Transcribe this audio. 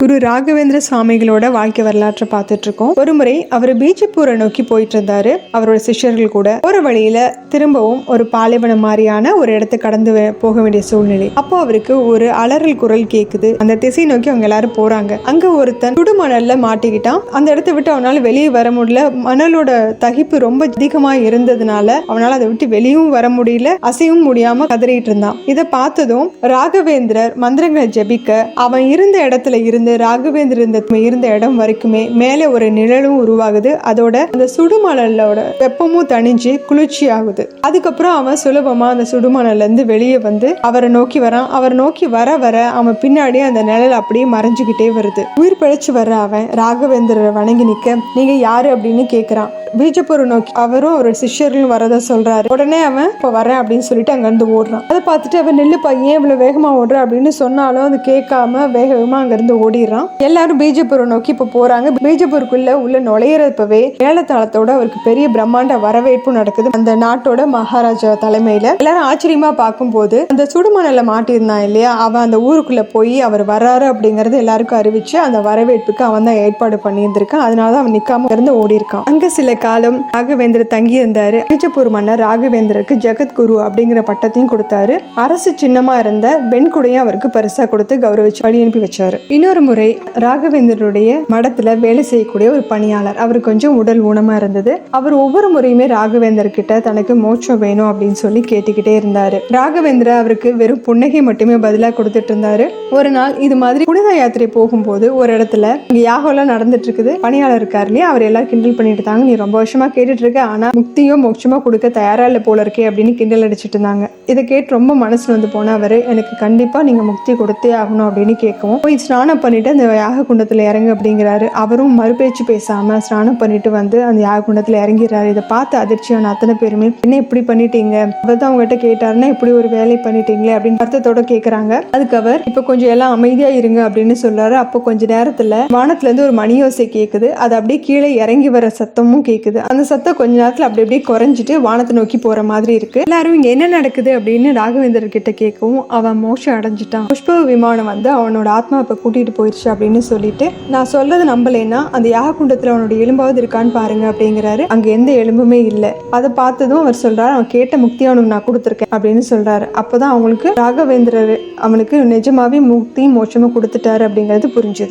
குரு ராகவேந்திர சுவாமிகளோட வாழ்க்கை வரலாற்றை பார்த்துட்டு இருக்கோம். ஒரு முறை அவர் பீஜப்பூரை நோக்கி போயிட்டு இருந்தாரு அவரோட சிஷ்யர்கள் கூட. ஒரு வழியில திரும்பவும் ஒரு பாலைவனம் மாதிரியான ஒரு இடத்தை கடந்து போக வேண்டிய சூழ்நிலை. அப்போ அவருக்கு ஒரு அலறல் குரல் கேக்குது. அந்த திசை நோக்கி அவங்க எல்லாரும் போறாங்க. அங்க ஒருத்தன் சுடுமணல்ல மாட்டிக்கிட்டான். அந்த இடத்தை விட்டு அவனால வெளியே வர முடியல. மணலோட தகிப்பு ரொம்ப அதிகமா இருந்ததுனால அவனால அதை விட்டு வெளியும் வர முடியல, அசையும் முடியாம கதறிட்டு இருந்தான். இதை பார்த்ததும் ராகவேந்திரர் மந்திரங்களை ஜபிக்க அவன் இருந்த இடத்துல இருந்து ராகவேந்திர இருந்த இடம் வரைக்குமே மேலே ஒரு நிழலும் உருவாகுது. அதோட அந்த சுடுமணலோட வெப்பமும் தணிஞ்சு குளிர்ச்சி ஆகுது. அதுக்கப்புறம் அவன் சுலபமா அந்த சுடுமணல்ல இருந்து வெளியே வந்து அவரை நோக்கி வரான். அவர் நோக்கி வர அவன் பின்னாடி அந்த நிழல் அப்படியே மறைஞ்சுக்கிட்டே வருது. உயிர் பிழைச்சு வர்ற அவன் ராகவேந்திரரை வணங்கி நிக்க, நீங்க யாரு அப்படின்னு கேக்குறான். பீஜப்பூரை நோக்கி அவரும் ஒரு சிஷ்யர்களும் வரத சொல்றாரு. உடனே அவன் இப்ப வரேன் அப்படின்னு சொல்லிட்டு அங்க இருந்து ஓடுறான். அதை பார்த்துட்டு அவன் நில்லுப்பா, ஏன் இவ்வளவு வேகமா ஓடுற அப்படின்னு சொன்னாலும் அது கேட்காம வேகமா அங்க இருந்து ஓடிடுறான். எல்லாரும் பீஜப்பூரை நோக்கி இப்ப போறாங்க. பீஜப்பூருக்குள்ள உள்ள நுழையிறப்பவே மேளதாளத்தோட அவருக்கு பெரிய பிரம்மாண்ட வரவேற்பு நடக்குது. அந்த நாட்டோட மகாராஜா தலைமையில எல்லாரும் ஆச்சரியமா பார்க்கும் போது அந்த சுடுமணல்ல மாட்டியிருந்தான் இல்லையா, அவன் அந்த ஊருக்குள்ள போய் அவர் வர்றாரு அப்படிங்கறது எல்லாருக்கும் அறிவிச்சு அந்த வரவேற்புக்கு அவன் தான் ஏற்பாடு பண்ணியிருந்திருக்கான். அதனாலதான் அவன் நிக்காம இருந்து ஓடி இருக்கான். அங்க சில காலம் ராகவேந்திரர் தங்கி இருந்தாரு. பீஜப்பூர் மன்னர் ராகவேந்திரருக்கு ஜெகத்குரு அப்படிங்கிற பட்டத்தையும் கொடுத்தாரு. அரசு சின்னமா இருந்த வெண்குடையும் அவருக்கு பரிசா கொடுத்து கௌரவிச்சு வழி அனுப்பி வச்சாரு. இன்னொரு முறை ராகவேந்திரருடைய மடத்துல வேலை செய்யக்கூடிய ஒரு பணியாளர், அவர் கொஞ்சம் உடல் ஊனமா இருந்தது. அவர் ஒவ்வொரு முறையுமே ராகவேந்தர் கிட்ட தனக்கு மோட்சம் வேணும் அப்படின்னு சொல்லி கேட்டுக்கிட்டே இருந்தாரு. ராகவேந்திர அவருக்கு வெறும் புன்னகை மட்டுமே பதிலா கொடுத்துட்டு இருந்தாரு. ஒரு நாள் இது மாதிரி புனித யாத்திரை போகும்போது ஒரு இடத்துல இங்க யாகம் எல்லாம் நடந்துட்டு இருக்குது. பணியாளர் இருக்காரு இல்லையா, அவர் எல்லாரும் கிண்டல் பண்ணிட்டு இருந்தாங்க. நீ ரொம்ப வருஷமா கேட்டுட்டு இருக்க, ஆனா முக்தியோ மோட்சமோ கொடுக்க தயாரா இல்ல போல இருக்கே அப்படின்னு கிண்டல் அடிச்சிட்டு இருந்தாங்க. இதை கேட்டு ரொம்ப மனசு வந்து போன அவரு, எனக்கு கண்டிப்பா நீங்க முக்தி கொடுத்தே ஆகணும் அப்படின்னு கேட்கவும், போய் ஸ்நானம் பண்ணிட்டு அந்த யாக குண்டத்துல இறங்கு அப்படிங்கிறாரு. அவரும் மறுபேச்சு பேசாம ஸ்நானம் பண்ணிட்டு வந்து அந்த யாக குண்டத்துல இறங்கிறாரு. இதை பார்த்து அதிர்ச்சியான அத்தனை பேருமே, என்ன இப்படி பண்ணிட்டீங்க, அவர்தான் அவங்ககிட்ட கேட்டாருன்னா இப்படி ஒரு வேலை பண்ணிட்டீங்களே அப்படின்னு அர்த்தத்தோட கேக்குறாங்க. அதுக்கு அவர், இப்ப கொஞ்சம் எல்லாம் அமைதியா இருங்க அப்படின்னு சொல்றாரு. அப்போ கொஞ்ச நேரத்துல வானத்துல இருந்து ஒரு மணியோசை கேக்குது. அது அப்படியே கீழே இறங்கி வர சத்தமும் கேக்குது. அந்த சத்தம் கொஞ்ச நேரத்துல அப்படி அப்படியே குறைஞ்சிட்டு வானத்தை நோக்கி போற மாதிரி இருக்கு. எல்லாரும் இங்க என்ன நடக்குது அப்படின்னு ராகவேந்திரர் கிட்ட கேட்கவும், அவன் மோட்சம் அடைஞ்சிட்டான், புஷ்ப விமானம் வந்து அவனோட ஆத்மா இப்ப கூட்டிட்டு போயிடுச்சு அப்படின்னு சொல்லிட்டு, நான் சொல்றது நம்பலைன்னா அந்த யாக குண்டத்துல அவனோட எலும்பாவது இருக்கான்னு பாருங்க அப்படிங்கிறாரு. அங்க எந்த எலும்புமே இல்ல. அதை பார்த்ததும் அவர் சொல்றாரு, அவன் கேட்ட முக்தி அவனுக்கு நான் கொடுத்துருக்கேன் அப்படின்னு சொல்றாரு. அப்பதான் அவங்களுக்கு ராகவேந்திரர் அவனுக்கு நிஜமாவே முக்தி மோட்சமும் கொடுத்துட்டாரு அப்படிங்கிறது புரிஞ்சுது.